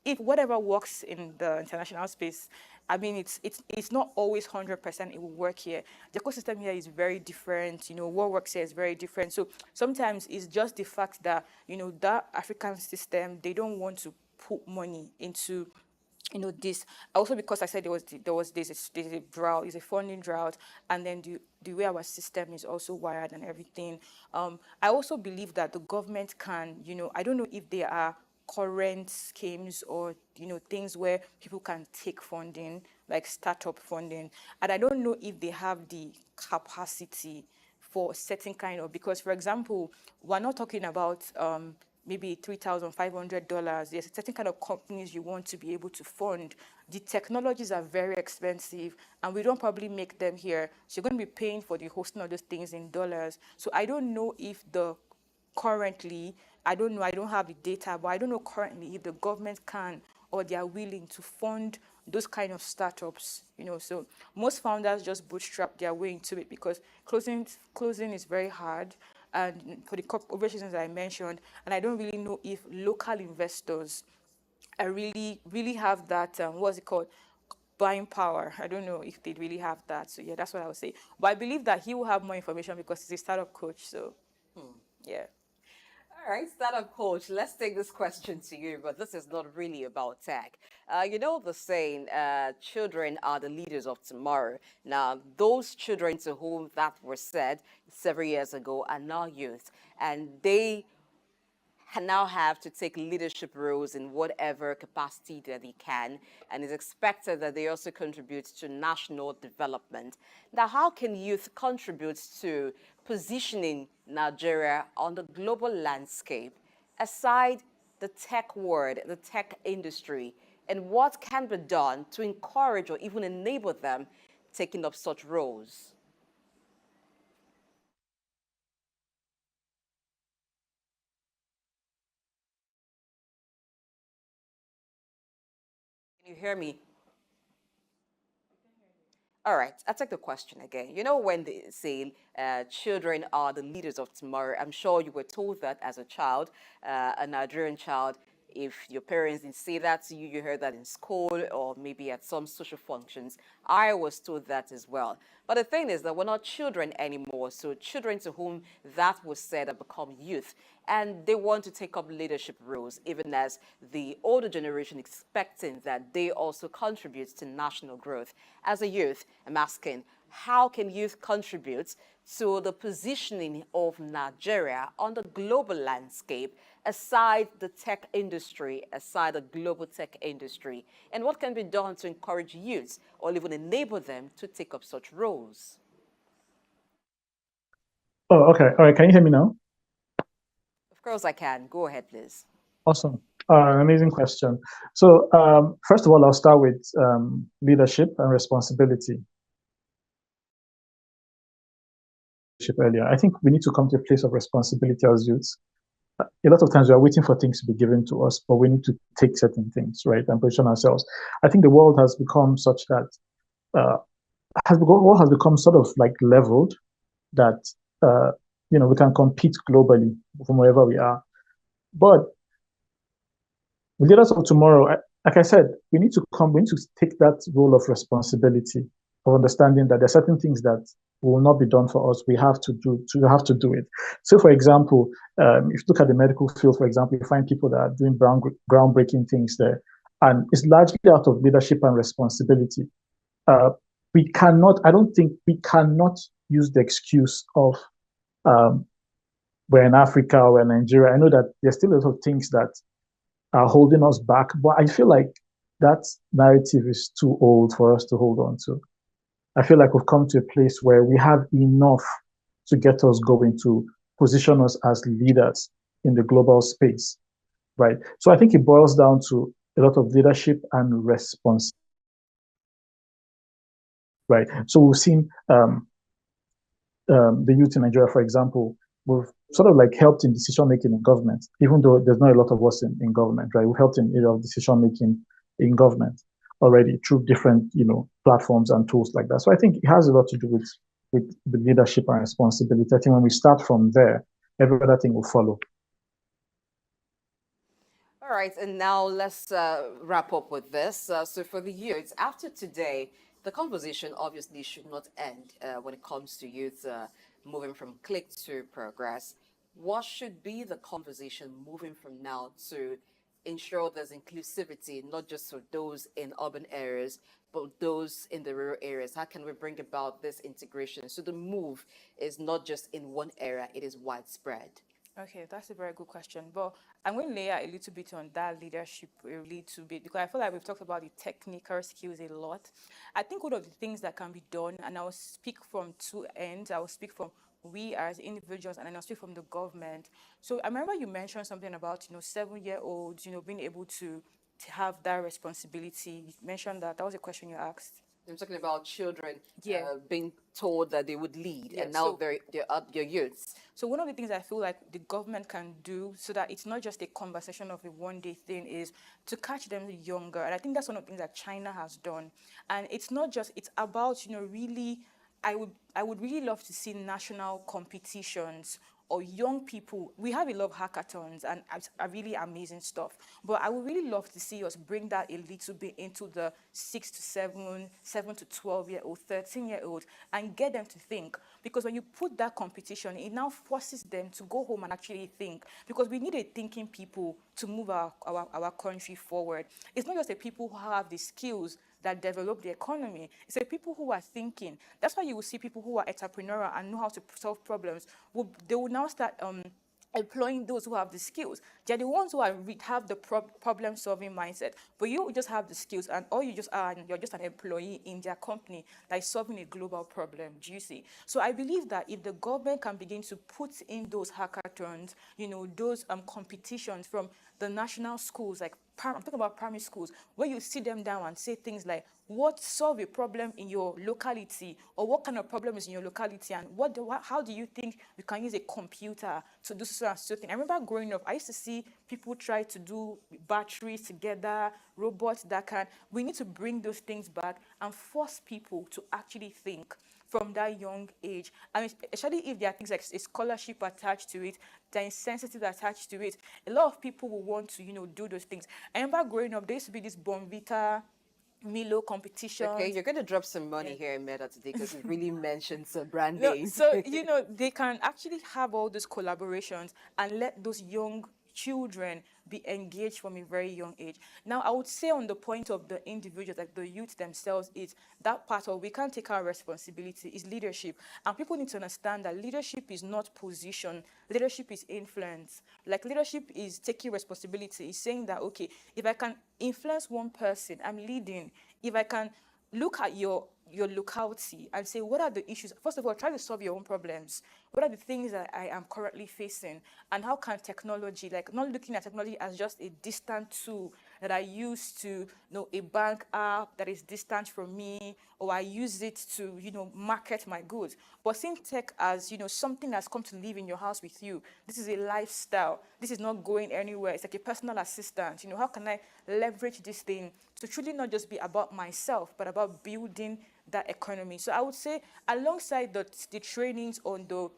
if whatever works in the international space, I mean, it's not always 100% it will work here. The ecosystem here is very different. What works here is very different. So sometimes it's just the fact that, that African system, they don't want to put money into this also because I said there's a drought, there's a funding drought, and then the way our system is also wired and everything. I also believe that the government can, I don't know if there are current schemes or things where people can take funding like startup funding, and I don't know if they have the capacity for certain kind of, because for example, we're not talking about maybe $3,500. There's a certain kind of companies you want to be able to fund. The technologies are very expensive and we don't probably make them here. So you're going to be paying for the hosting of those things in dollars. So I don't know if currently, I don't know, I don't have the data, but I don't know currently if the government can or they are willing to fund those kind of startups, So most founders just bootstrap their way into it because closing is very hard, and for the corporations I mentioned, and I don't really know if local investors are really have that, what's it called? Buying power. I don't know if they really have that. So yeah, that's what I would say. But I believe that he will have more information because he's a startup coach. So yeah. All right, startup coach, let's take this question to you, but this is not really about tech. You know the saying, children are the leaders of tomorrow. Now, those children to whom that was said several years ago are now youth, and they now have to take leadership roles in whatever capacity that they can, and it's expected that they also contribute to national development. Now, how can youth contribute to positioning Nigeria on the global landscape aside the tech world, the tech industry, and what can be done to encourage or even enable them taking up such roles? Can you hear me? All right, I'll take the question again. You know, when they say children are the leaders of tomorrow, I'm sure you were told that as a child, a Nigerian child. If your parents didn't say that to you, you heard that in school or maybe at some social functions. I was told that as well. But the thing is that we're not children anymore. So children to whom that was said have become youth. And they want to take up leadership roles, even as the older generation expecting that they also contribute to national growth. As a youth, I'm asking, how can youth contribute to the positioning of Nigeria on the global landscape aside the tech industry, aside the global tech industry? And what can be done to encourage youth or even enable them to take up such roles? Oh, okay. All right. Can you hear me now? Of course I can. Go ahead, please. Awesome. Amazing question. So, first of all, I'll start with leadership and responsibility. Earlier, I think we need to come to a place of responsibility as youths. A lot of times we are waiting for things to be given to us, but we need to take certain things, right, and position ourselves. I think the world has become such that uh, world has become sort of like leveled that we can compete globally from wherever we are. But the leaders of tomorrow, like I said, we need to take that role of responsibility of understanding that there are certain things that will not be done for us. We have to do it. So, for example, if you look at the medical field, for example, you find people that are doing groundbreaking things there, and it's largely out of leadership and responsibility. Uh, I don't think we cannot use the excuse of um, we're in Africa or we're in Nigeria. I know that there's still a lot of things that are holding us back. But I feel like that narrative is too old for us to hold on to. I feel like we've come to a place where we have enough to get us going, to position us as leaders in the global space, right? So I think it boils down to a lot of leadership and response, right? So we've seen the youth in Nigeria, for example, we've sort of like helped in decision making in government, even though there's not a lot of us in government, right? We've helped in area of decision making in government already through different, platforms and tools like that. So I think it has a lot to do with the leadership and responsibility. I think when we start from there, every other thing will follow. All right, and now let's wrap up with this. So for the youth, after today, the conversation obviously should not end when it comes to youth moving from click to progress. What should be the conversation moving from now to ensure there's inclusivity, not just for those in urban areas, but those in the rural areas? How can we bring about this integration so the move is not just in one area, it is widespread? Okay, that's a very good question. But I'm going to layer a little bit on that leadership a little bit because I feel like we've talked about the technical skills a lot. I think one of the things that can be done, and I'll speak from two ends, I will speak from we as individuals and then I'll speak from the government. So I remember you mentioned something about, 7-year-olds, being able to have that responsibility. You mentioned that. That was a question you asked. I'm talking about children Yeah. being told that they would lead, Yeah, and now so- they're youths. So one of the things I feel like the government can do so that it's not just a conversation of a one-day thing is to catch them younger. And I think that's one of the things that China has done. And it's not just, it's about, really, I would really love to see national competitions or young people. We have a lot of hackathons and are really amazing stuff. But I would really love to see us bring that a little bit into the 6 to 7, 7 to 12-year-old, 13-year-old, and get them to think. Because when you put that competition, it now forces them to go home and actually think. Because we need a thinking people to move our country forward. It's not just the people who have the skills that develop the economy. It's the people who are thinking. That's why you will see people who are entrepreneurial and know how to solve problems. They will now start employing those who have the skills. They're the ones who have the problem-solving mindset. But you just have the skills, and all you just are, and you're just an employee in their company that is solving a global problem. Do you see? So I believe that if the government can begin to put in those hackathons, those competitions from the national schools, like I'm talking about primary schools, where you sit them down and say things like, what solve a problem in your locality, or what kind of problem is in your locality, and how do you think we can use a computer to do so and so thing? I remember growing up, I used to see people try to do batteries together, robots that can. We need to bring those things back and force people to actually think from that young age. And especially if there are things like a scholarship attached to it, there are incentives attached to it. A lot of people will want to, do those things. I remember growing up, there used to be this Bonvita, Milo competition. Okay, you're going to drop some money here in Meta today because it really mentions a brand No, name. so, they can actually have all those collaborations and let those young children be engaged from a very young age. Now, I would say on the point of the individuals, like the youth themselves, is that part of we can't take our responsibility is leadership. And people need to understand that leadership is not position. Leadership is influence. Like leadership is taking responsibility. It's saying that, okay, if I can influence one person, I'm leading. If I can look at your locality and say, what are the issues? First of all, try to solve your own problems. What are the things that I am currently facing? And how can technology, like not looking at technology as just a distant tool that I use to, a bank app that is distant from me, or I use it to, market my goods. But seeing tech as, something that's come to live in your house with you. This is a lifestyle. This is not going anywhere. It's like a personal assistant. How can I leverage this thing to truly not just be about myself, but about building that economy? So I would say alongside the trainings on the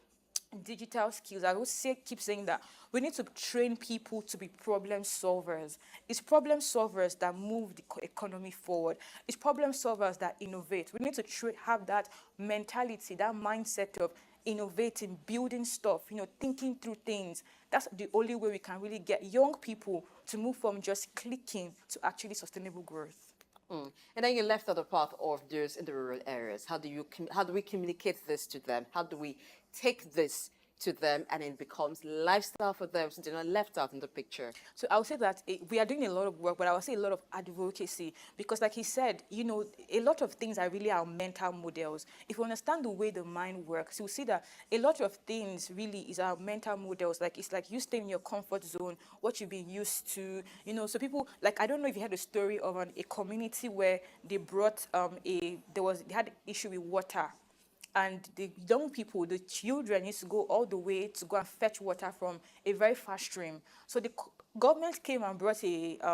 digital skills, I would keep saying that we need to train people to be problem solvers. It's problem solvers that move the economy forward. It's problem solvers that innovate. We need to have that mentality, that mindset of innovating, building stuff, thinking through things. That's the only way we can really get young people to move from just clicking to actually sustainable growth. And then you left out the part of those in the rural areas. How do we communicate this to them? How do we take this to them and it becomes lifestyle for them so they're not left out in the picture? So I would say that we are doing a lot of work, but I would say a lot of advocacy because like he said, a lot of things are really our mental models. If you understand the way the mind works, you'll see that a lot of things really is our mental models. Like it's like you stay in your comfort zone, what you've been used to, so people, like I don't know if you had a story of a community where they brought they had an issue with water. And the young people, the children, used to go all the way to go and fetch water from a very fast stream. So the government came and brought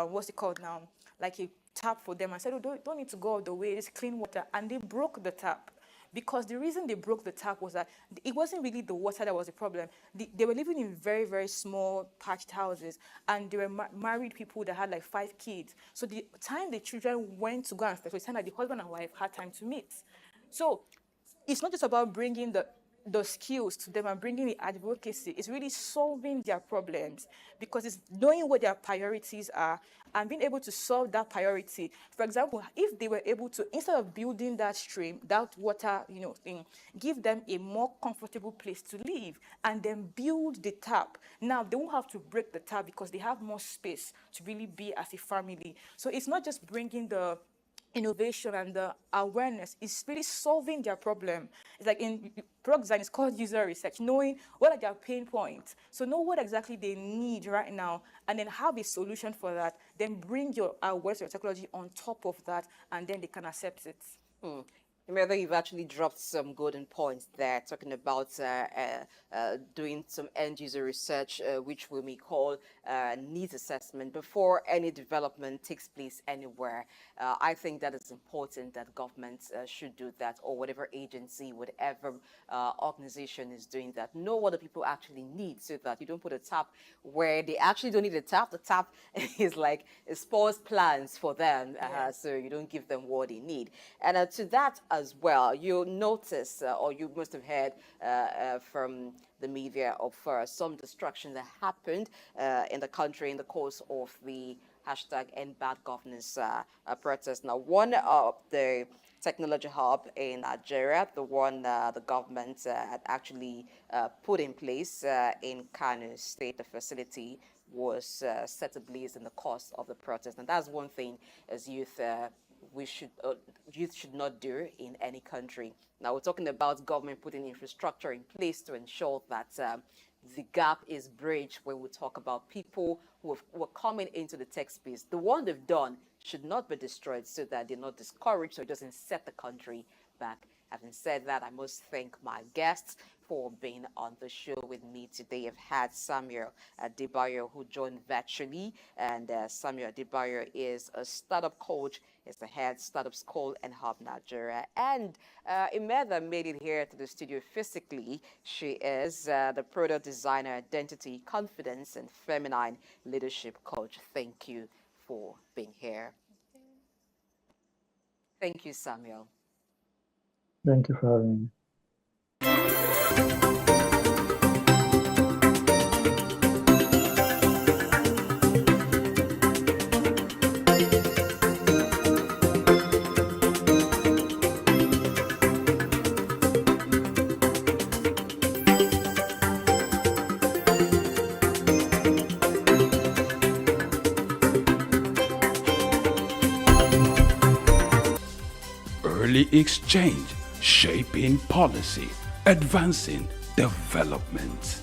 what's it called now? Like a tap for them and said, oh, don't need to go all the way, it's clean water. And they broke the tap. Because the reason they broke the tap was that it wasn't really the water that was the problem. They were living in very, very small patched houses. And they were married people that had like 5 kids. So the time the children went to go and fetch, it was time that the husband and wife had time to meet. So it's not just about bringing the the skills to them and bringing the advocacy is really solving their problems, because it's knowing what their priorities are and being able to solve that priority. For example, if they were able to, instead of building that stream, that water, thing, give them a more comfortable place to live and then build the tap. Now they won't have to break the tap because they have more space to really be as a family. So it's not just bringing the innovation and the awareness, is really solving their problem. It's like in product design, it's called user research, knowing what are their pain points. So know what exactly they need right now, and then have a solution for that. Then bring your awareness or technology on top of that, and then they can accept it. Imelda, you've actually dropped some golden points there, talking about doing some end-user research, which we may call needs assessment before any development takes place anywhere. I think that it's important that governments should do that, or whatever agency, whatever organization is doing that. Know what the people actually need, so that you don't put a tap where they actually don't need a tap. The tap is like it spoils plans for them, so you don't give them what they need. And to that as well, you'll notice, or you must have heard from the media of some destruction that happened in the country in the course of the hashtag End Bad Governance protest. Now, one of the technology hub in Nigeria, the one the government had actually put in place in Kano State, the facility was set ablaze in the course of the protest. And that's one thing as youth youth should not do in any country. Now we're talking about government putting infrastructure in place to ensure that the gap is bridged when we talk about people who are coming into the tech space. The one they've done should not be destroyed so that they're not discouraged, so it doesn't set the country back. Having said that, I must thank my guests for being on the show with me today. I've had Samuel Adebayo, who joined virtually, and Samuel Adebayo is a startup coach. He's the head startup school NHUB Nigeria. And Imelda made it here to the studio physically. She is the product designer, identity, confidence, and feminine leadership coach. Thank you for being here. Thank you, Samuel. Thank you for having me. Early exchange, shaping policy, advancing development.